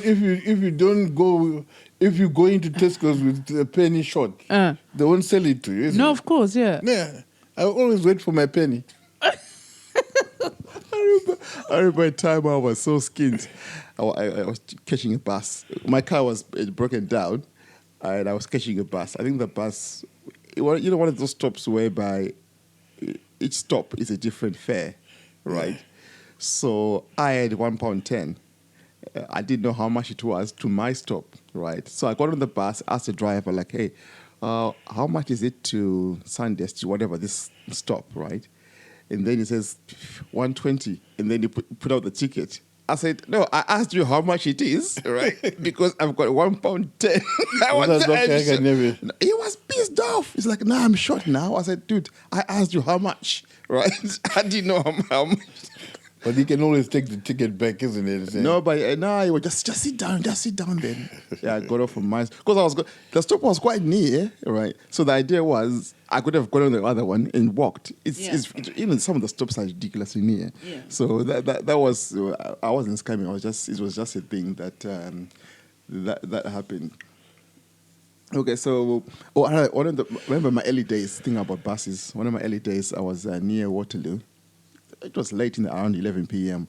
into Tesco's with a penny short, they won't sell it to you. Isn't
No,
it?
of course, yeah.
Yeah. I always wait for my penny.
I remember a time I was so skint. I was catching a bus. My car was broken down, and I was catching a bus. I think the bus, one of those stops whereby each stop is a different fare, right? So I had £1.10. I didn't know how much it was to my stop, right? So I got on the bus, asked the driver, like, hey, how much is it to Sundance, to whatever, this stop, right? And then he says, 120. And then he put out the ticket. I said, no, I asked you how much it is, right? Because I've got £1.10. He was pissed off. He's like, no, I'm short now. I said, dude, I asked you how much, right? I didn't know how much.
But he can always take the ticket back, isn't it?
No, but he was just sit down then. Yeah, I got off from mine because the stop was quite near, right? So the idea was I could have gone on the other one and walked. It's even some of the stops are ridiculously near.
Yeah.
So that was I wasn't scamming. It was just a thing that happened. Okay, so remember my early days. Thing about buses. One of my early days, I was near Waterloo. It was late around 11 p.m.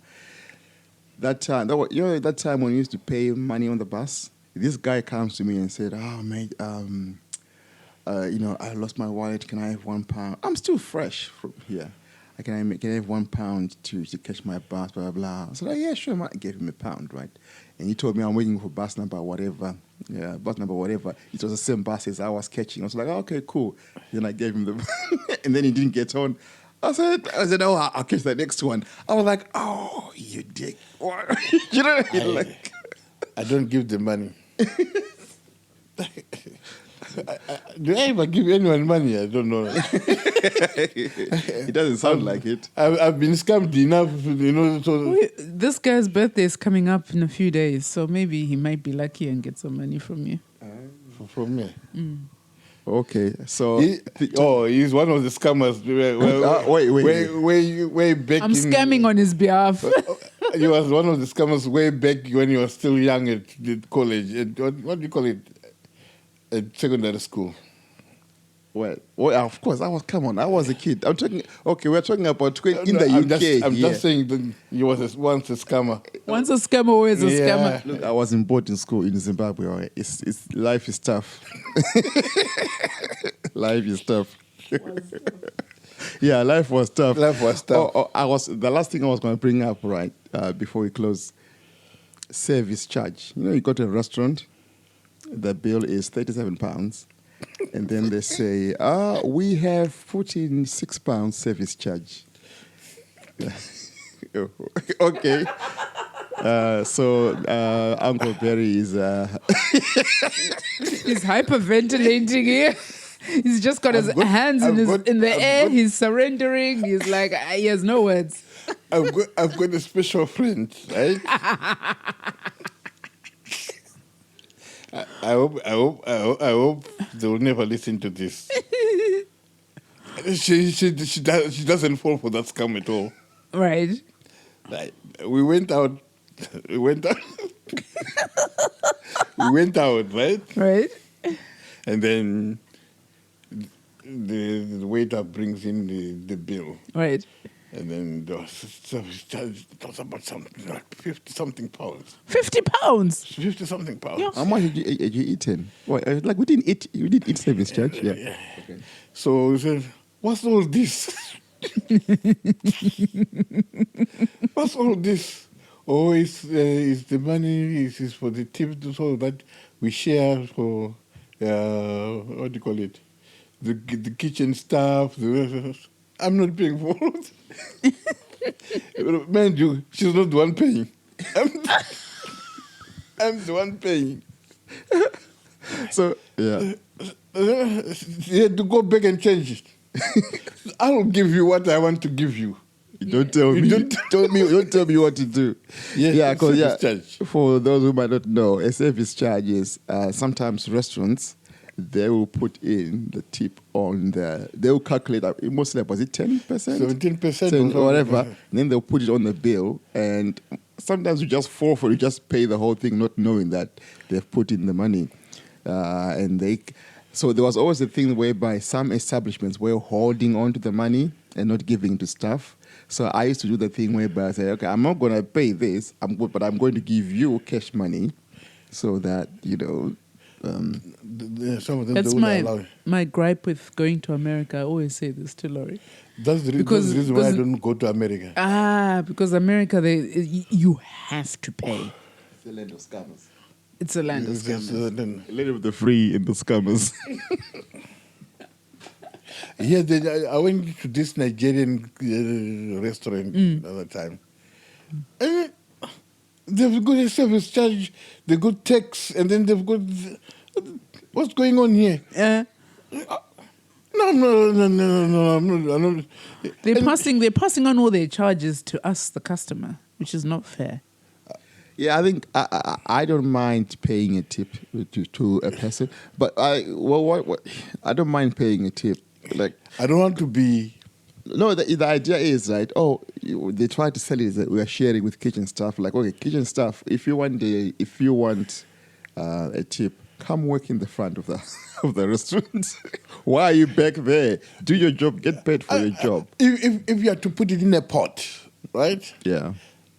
That time when we used to pay money on the bus, this guy comes to me and said, "Oh, mate, I lost my wallet. Can I have £1? I'm still fresh from here. Can I have £1 to catch my bus? Blah blah blah." I said, "Oh yeah, sure." I gave him £1, right? And he told me I'm waiting for bus number whatever. Yeah, bus number whatever. It was the same bus as I was catching. I was like, oh, "Okay, cool." Then I gave him the, and then he didn't get on. I said, "Oh, I'll catch the next one." I was like, "Oh, you dick!" You know what I mean? Like,
I don't give the money. Do I ever give anyone money? I don't know.
It doesn't sound like it.
I've been scammed enough, So
This guy's birthday is coming up in a few days, so maybe he might be lucky and get some money from you.
from me.
Okay, so
he's one of the scammers. Way back.
I'm scamming on his behalf.
He was one of the scammers way back when he was still young at college. What do you call it? At secondary school.
Well, of course, I was a kid. We're talking about in the UK.
I'm just saying that he was once a scammer.
Once a scammer, always a scammer.
Look, I was in boarding school in Zimbabwe. Right? Life is tough. Life is tough. Yeah, life was tough. The last thing I was going to bring up, right, before we close, service charge. You go to a restaurant, the bill is £37. And then they say, we have put in £6 service charge. Okay. So Uncle Beri is...
He's hyperventilating here. He's just got his hands in the air. He's surrendering. He's like, he has no words.
I've got a special friend, right? I hope they will never listen to this. She doesn't fall for that scam at all.
Right.
Like, we went out, right?
Right.
And then the waiter brings in the bill.
Right.
And then the service charge, it was about something like 50-something pounds.
£50.
50-something pounds.
Yeah.
How much had you eaten? Well, like we didn't eat. You did eat service charge. Yeah. Okay.
So we said, "What's all this? What's all this? Oh, it's the money. It's for the tip, so that we share for what do you call it? The kitchen staff. I'm not paying for it. Mind you, she's not the one paying. I'm the one paying.
So yeah.
You had to go back and change it. I'll give you what I want to give you.
Don't tell me. Don't tell me what to do.
Yeah,
because
charge.
For those who might not know, a service charge is sometimes restaurants, they will put in the tip on they will calculate, mostly, was it 10%?
17%
or whatever. And then they'll put it on the bill. And sometimes you just fall for it, you just pay the whole thing, not knowing that they've put in the money. So there was always a thing whereby some establishments were holding on to the money and not giving to staff. So I used to do the thing whereby I say, okay, I'm not going to pay this, but I'm going to give you cash money so that,
some of them
That's
they wouldn't allow it.
my gripe with going to America. I always say this to Laurie.
That's the reason why I don't go to America.
Because America, you have to pay.
It's a land of scammers.
It's a land of scammers.
A land of the free and the scammers.
Yeah, I went to this Nigerian restaurant the other time. And they've got a service charge, they've got tax, and then they've got... What's going on here? No, I'm not.
They're passing on all their charges to us, the customer, which is not fair.
Yeah, I think I don't mind paying a tip to a person, but I don't mind paying a tip. Like,
I don't want to be...
No, the idea is, right, they try to sell it that we are sharing with kitchen staff. Like, okay, kitchen staff, if you want a tip, come work in the front of the restaurant. Why are you back there? Do your job, get paid for your job.
If you have to put it in a pot, right?
Yeah.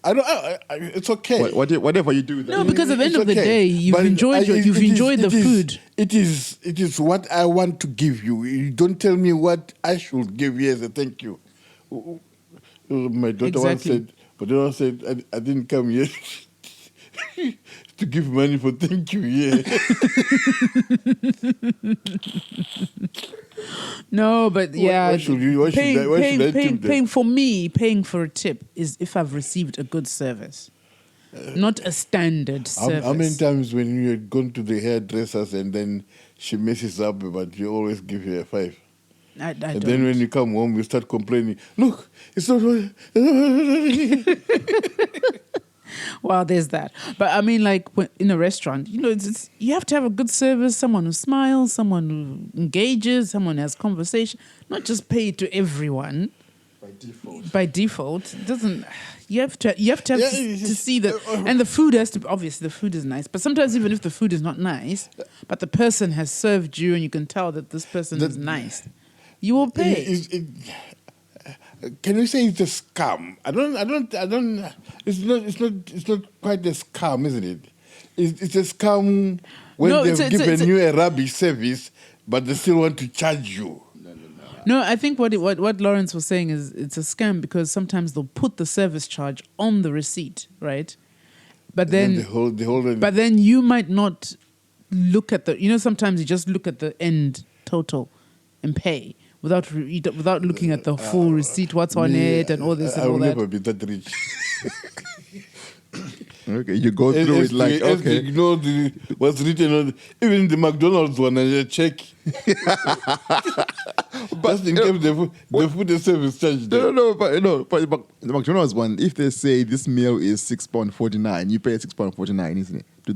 It's okay.
Whatever you do.
No, because at the end of the day, you've enjoyed the food.
It is what I want to give you. You don't tell me what I should give you as a thank you. My daughter once said, I didn't come here to give money for thank you. Yeah.
No, but yeah,
why should I tip them?
Paying for a tip is if I've received a good service, not a standard service.
How many times when you're gone to the hairdressers and then she messes up, but you always give her a 5?
I don't.
Then when you come home, you start complaining. Look, it's not.
Well, there's that. But I mean, like in a restaurant, it's you have to have a good service, someone who smiles, someone who engages, someone who has conversation, not just pay it to everyone. By default, it doesn't. You have to see that, and the food has to. Obviously, the food is nice, but sometimes even if the food is not nice, but the person has served you, and you can tell that this person is nice, you will pay.
Can you say it's a scam? I don't. It's not quite a scam, isn't it? It's a scam when they've given you a rubbish service, but they still want to charge you.
No, I think what Lawrence was saying is it's a scam because sometimes they'll put the service charge on the receipt, right? But then but then you might not look at the. Sometimes you just look at the end total and pay. Without looking at the full receipt, what's on it, and all this and all that.
I will never be that rich.
Okay, you go through it like, okay.
Ignore what's written on even the McDonald's one and you check. But just in case the food and service charge there.
But the McDonald's one, if they say this meal is £6.49, you pay £6.49, isn't it? Do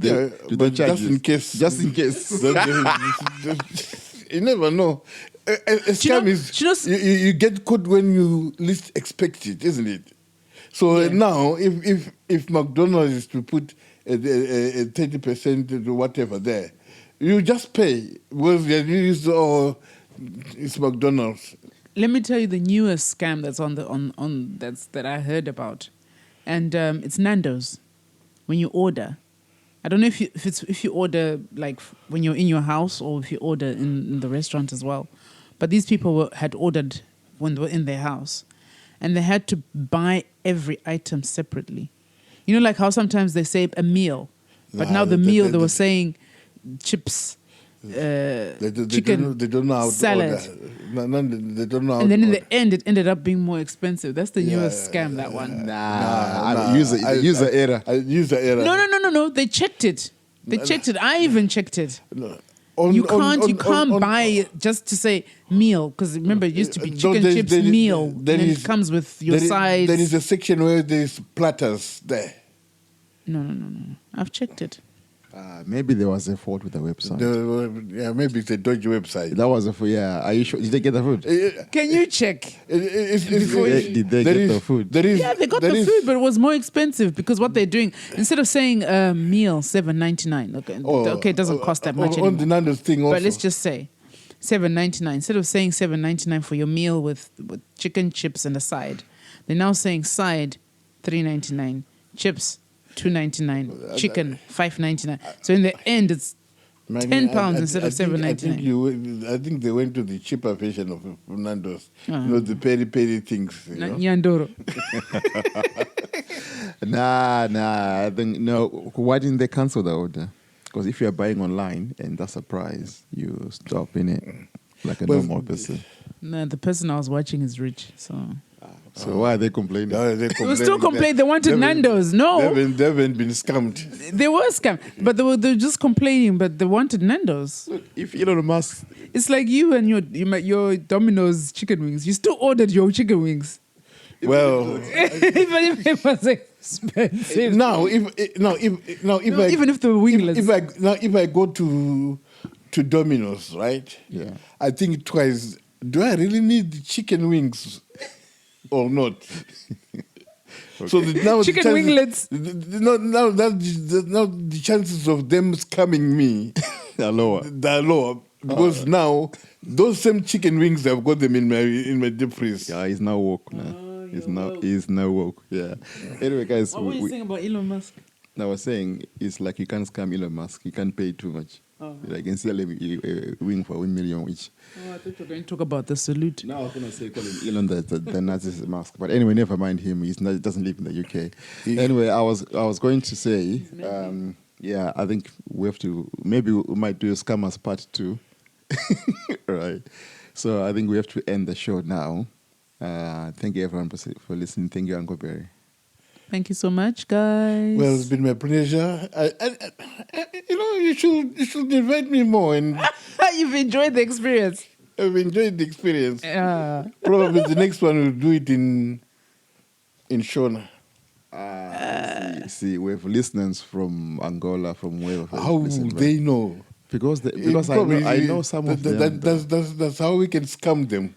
they charge
just in case?
Just in case.
You never know. A scam is you get caught when you least expect it, isn't it? So now, if McDonald's is to put a 30% or whatever there, you just pay because it's McDonald's.
Let me tell you the newest scam that's that I heard about, and it's Nando's. When you order, I don't know if you order like when you're in your house or if you order in the restaurant as well, but these people had ordered when they were in their house, and they had to buy every item separately. You know, like how sometimes they say a meal, but now the meal they were saying chips. Chicken,
they don't know how
salad.
to order. No, they don't know how
And then
to
in
order.
the end, it ended up being more expensive. That's the newest scam, that one.
User error.
User error.
No. They checked it. They checked it. I even checked it.
No.
You can't buy it just to say meal, because remember it used to be chicken chips meal. And then it comes with your sides.
There is a section where there's platters there.
No. I've checked it.
Maybe there was a fault with the website.
Maybe it's a dodgy website.
That was Are you sure? Did they get the food?
Can you check?
Did they get the food?
They got the food, but it was more expensive because what they're doing, instead of saying meal $7.99, okay, it doesn't cost that much anymore.
On the Nando's thing also.
But let's just say $7.99. Instead of saying $7.99 for your meal with chicken, chips, and a side, they're now saying side $3.99, chips $2.99, chicken $5.99. So in the end, it's £10 instead of $7.99.
I think they went to the cheaper version of Nando's. The peri things.
Nyandoro.
Nah. I think no. Why didn't they cancel the order? Because if you are buying online and that's a price, you stop in it like a normal person.
No, the person I was watching is rich, so.
So why are they complaining?
They were still complaining. They wanted Nando's. No,
they haven't been scammed.
They were scammed, but they were just complaining. But they wanted Nando's.
Look, if Elon Musk,
it's like you and your Domino's chicken wings. You still ordered your chicken wings.
Well,
even if it was expensive.
Even
if the winglets.
If I go to Domino's, right?
Yeah.
I think twice. Do I really need the chicken wings or not? Okay. So now
chicken
winglets.
winglets.
Now the chances of them scamming me
are lower.
They're lower because now those same chicken wings I've got them in my deep freeze.
Yeah, he's now woke now. He's now woke. Yeah. Anyway, guys,
what were you saying about Elon Musk?
I was saying it's like you can't scam Elon Musk. You can't pay too much. Like, can sell him a wing for $1 million each.
I thought you were going to talk about the salute.
No, I was going to say call him Elon the Nazi Musk. But anyway, never mind him. He doesn't live in the UK. Anyway, I was going to say, I think maybe we might do a Scammers Part 2. Right. So I think we have to end the show now. Thank you everyone for listening. Thank you, Uncle Beri.
Thank you so much, guys.
Well, it's been my pleasure. You should invite me more. And
you've enjoyed the experience.
I've enjoyed the experience.
Yeah.
Probably the next one we'll do it in Shona.
See, we have listeners from Angola, from wherever.
How they know?
Because I know some of them.
That's how we can scam them.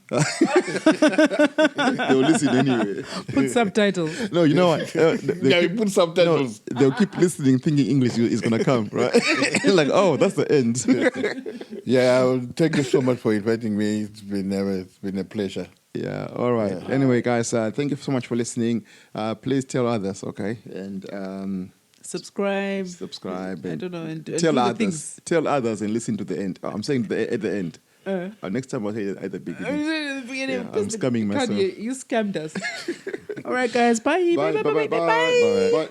They'll listen anyway.
Put subtitles.
No, you know what?
We put subtitles.
No, they'll keep listening, thinking English is going to come, right? Like, oh, that's the end.
Yeah, thank you so much for inviting me. It's been a pleasure.
Yeah, all right. Yeah. Anyway, guys, thank you so much for listening. Please tell others, okay? And...
Subscribe.
I
don't know. And
tell others. Tell others and listen to the end. I'm saying at the end. Next time I'll say it at the beginning. I'm scamming myself.
You scammed us. All right, guys. Bye.
Bye.